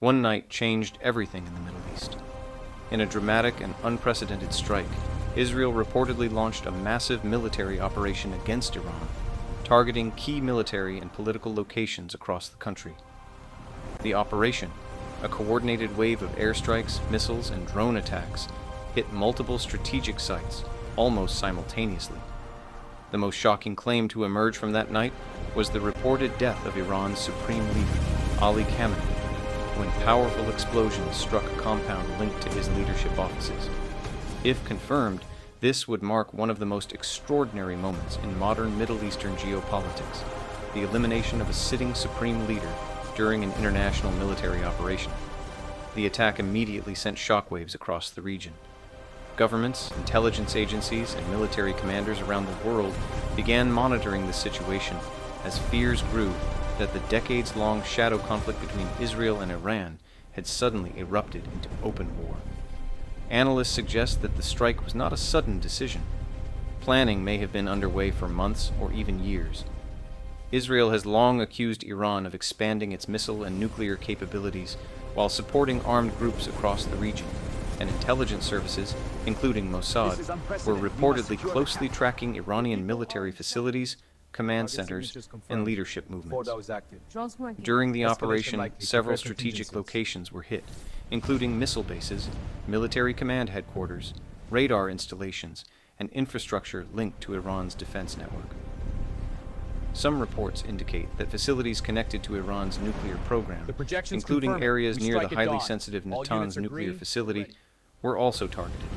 One night changed everything in the Middle East. In a dramatic and unprecedented strike, Israel reportedly launched a massive military operation against Iran, targeting key military and political locations across the country. The operation, a coordinated wave of airstrikes, missiles, and drone attacks, hit multiple strategic sites almost simultaneously. The most shocking claim to emerge from that night was the reported death of Iran's supreme leader, Ali Khamenei, when powerful explosions struck a compound linked to his leadership offices. If confirmed, this would mark one of the most extraordinary moments in modern Middle Eastern geopolitics, the elimination of a sitting supreme leader during an international military operation. The attack immediately sent shockwaves across the region. Governments, intelligence agencies, and military commanders around the world began monitoring the situation as fears grew that the decades-long shadow conflict between Israel and Iran had suddenly erupted into open war. Analysts suggest that the strike was not a sudden decision. Planning may have been underway for months or even years. Israel has long accused Iran of expanding its missile and nuclear capabilities while supporting armed groups across the region, and intelligence services, including Mossad, were reportedly closely tracking Iranian military facilities, command centers, and leadership movements. During the operation, several strategic locations were hit, including missile bases, military command headquarters, radar installations, and infrastructure linked to Iran's defense network. Some reports indicate that facilities connected to Iran's nuclear program, including areas near the highly sensitive Natanz nuclear facility, were also targeted.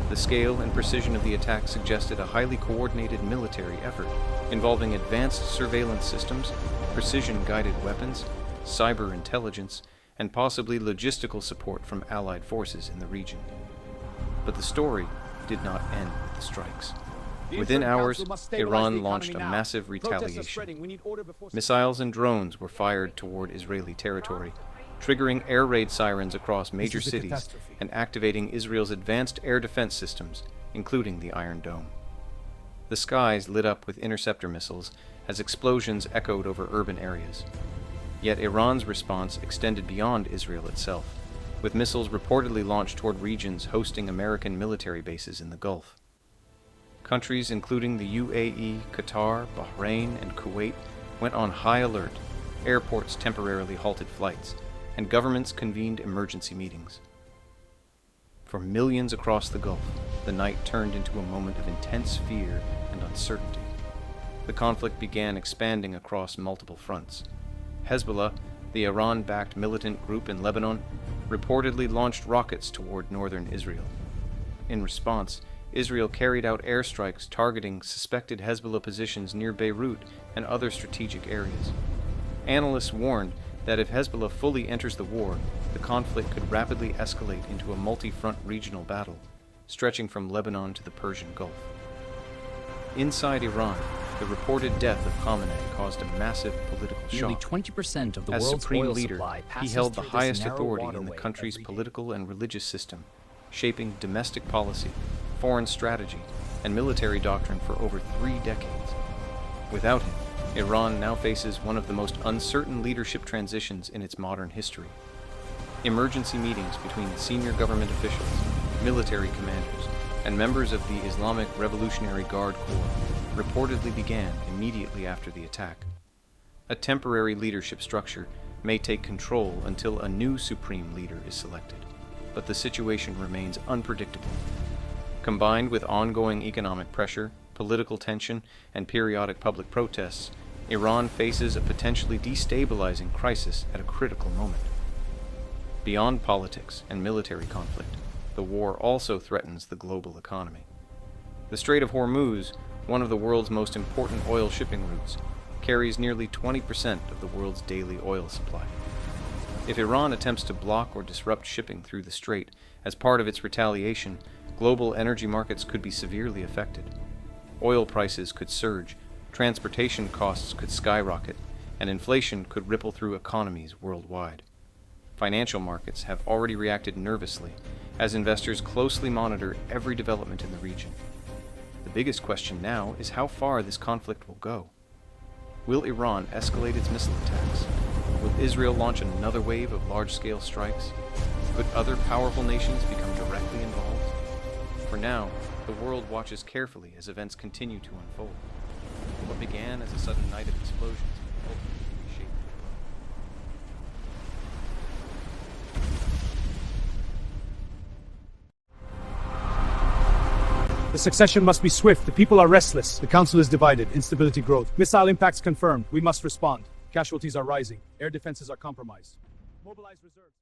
The scale and precision of the attack suggested a highly coordinated military effort involving advanced surveillance systems, precision-guided weapons, cyber intelligence, and possibly logistical support from allied forces in the region. But the story did not end with the strikes. Within hours, Iran launched a massive retaliation. Missiles and drones were fired toward Israeli territory, triggering air raid sirens across major cities and activating Israel's advanced air defense systems, including the Iron Dome. The skies lit up with interceptor missiles as explosions echoed over urban areas. Yet Iran's response extended beyond Israel itself, with missiles reportedly launched toward regions hosting American military bases in the Gulf. Countries including the UAE, Qatar, Bahrain, and Kuwait went on high alert, airports temporarily halted flights, and governments convened emergency meetings. For millions across the Gulf, the night turned into a moment of intense fear and uncertainty. The conflict began expanding across multiple fronts. Hezbollah, the Iran-backed militant group in Lebanon, reportedly launched rockets toward northern Israel. In response, Israel carried out airstrikes targeting suspected Hezbollah positions near Beirut and other strategic areas. Analysts warned that if Hezbollah fully enters the war, the conflict could rapidly escalate into a multi-front regional battle, stretching from Lebanon to the Persian Gulf. Inside Iran, the reported death of Khamenei caused a massive political shock. Nearly 20% of the As world's supreme oil leader, supply he passes held the through this highest narrow authority in the waterway country's every day. political and religious system, shaping domestic policy, foreign strategy, and military doctrine for over 3 decades. Without him, Iran now faces one of the most uncertain leadership transitions in its modern history. Emergency meetings between senior government officials, military commanders, and members of the Islamic Revolutionary Guard Corps reportedly began immediately after the attack. A temporary leadership structure may take control until a new supreme leader is selected, but the situation remains unpredictable. Combined with ongoing economic pressure, political tension, and periodic public protests, Iran faces a potentially destabilizing crisis at a critical moment. Beyond politics and military conflict, the war also threatens the global economy. The Strait of Hormuz, one of the world's most important oil shipping routes, carries nearly 20% of the world's daily oil supply. If Iran attempts to block or disrupt shipping through the strait as part of its retaliation, global energy markets could be severely affected. Oil prices could surge, transportation costs could skyrocket, and inflation could ripple through economies worldwide. Financial markets have already reacted nervously as investors closely monitor every development in the region. The biggest question now is how far this conflict will go. Will Iran escalate its missile attacks? Will Israel launch another wave of large-scale strikes? Could other powerful nations become directly involved? For now, the world watches carefully as events continue to unfold. What began as a sudden night of explosions may ultimately reshape the world. The succession must be swift. The people are restless. The council is divided. Instability growth. Missile impacts confirmed. We must respond. Casualties are rising. Air defenses are compromised. Mobilize reserves.